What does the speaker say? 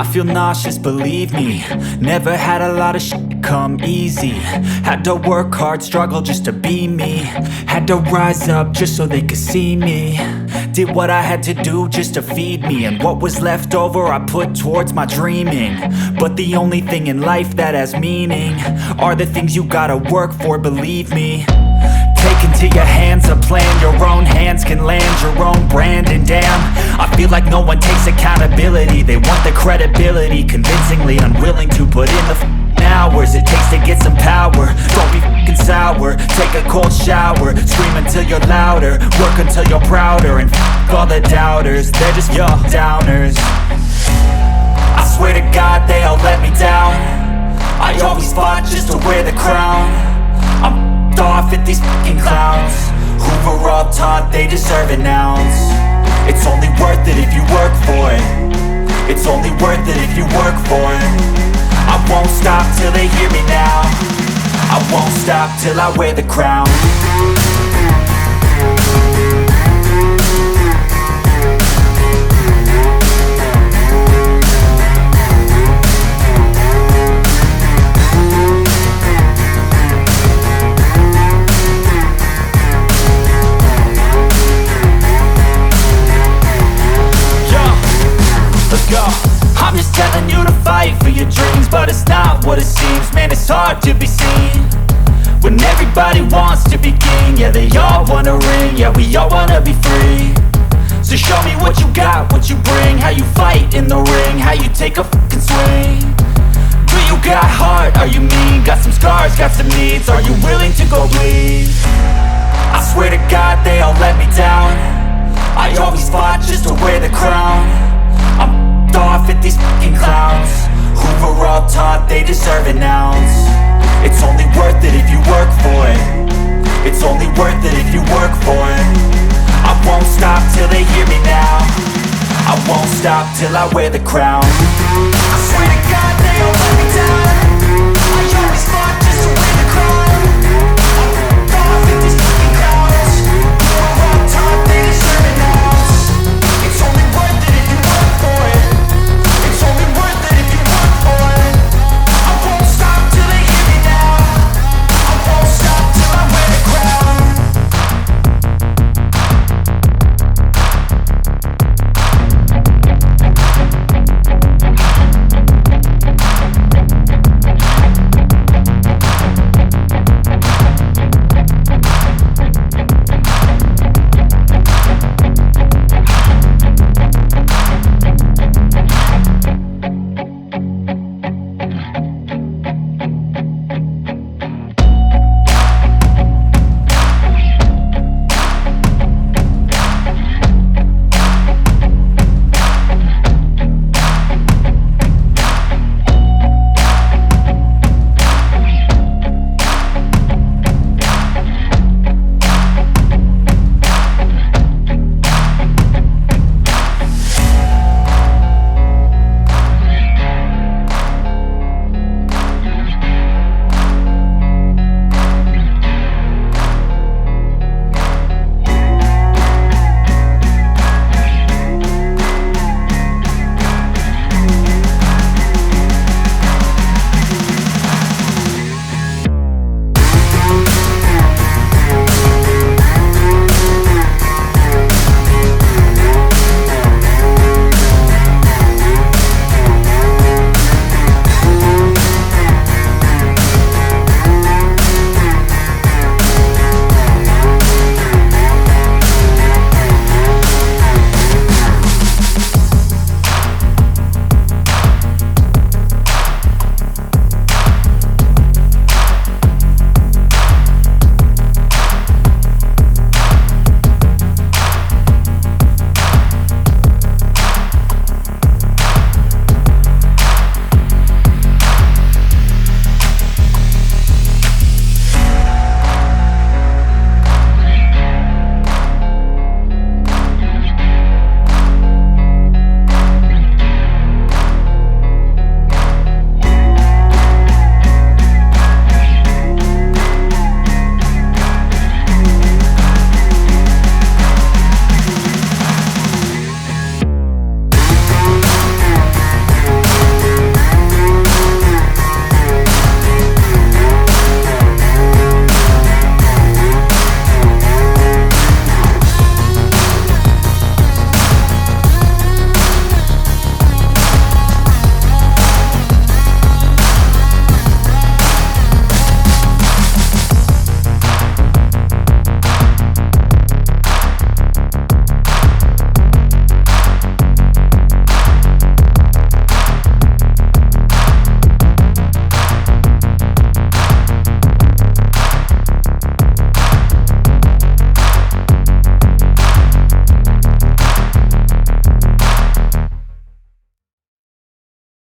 I feel nauseous, believe me. Never had a lot of shit come easy. Had to work hard, struggle just to be me. Had to rise up just so they could see me. Did what I had to do just to feed me, and what was left over I put towards my dreaming. But the only thing in life that has meaning are the things you gotta work for, believe me. Take into your hands a plan, your own hands can land your own brand. And damn, I feel like no one takes accountability. They want the credibility, convincingly unwilling to put in the hours it takes to get some power. Don't be f***ing sour, take a cold shower. Scream until you're louder, work until you're prouder. And f*** all the doubters, they're just your downers. I swear to God they all let me down. I always fought just to wear the crown. I'm off at these fucking clowns who were all taught they deserve an ounce. It's only worth it if you work for it. It's only worth it if you work for it. I won't stop till they hear me now. I won't stop till I wear the crown. I'm just telling you to fight for your dreams, but it's not what it seems. Man, it's hard to be seen when everybody wants to be king. Yeah, they all wanna ring, yeah, we all wanna be free. So show me what you got, what you bring, how you fight in the ring, how you take a fucking swing. Do you got heart, are you mean? Got some scars, got some needs, are you willing to go bleed? I swear to God they all let me down. I always fought just to wear the crown. I'm off at these fucking clowns who were all taught they deserve an ounce. It's only worth it if you work for it. It's only worth it if you work for it. I won't stop till they hear me now. I won't stop till I wear the crown. I swear to God they all let me down.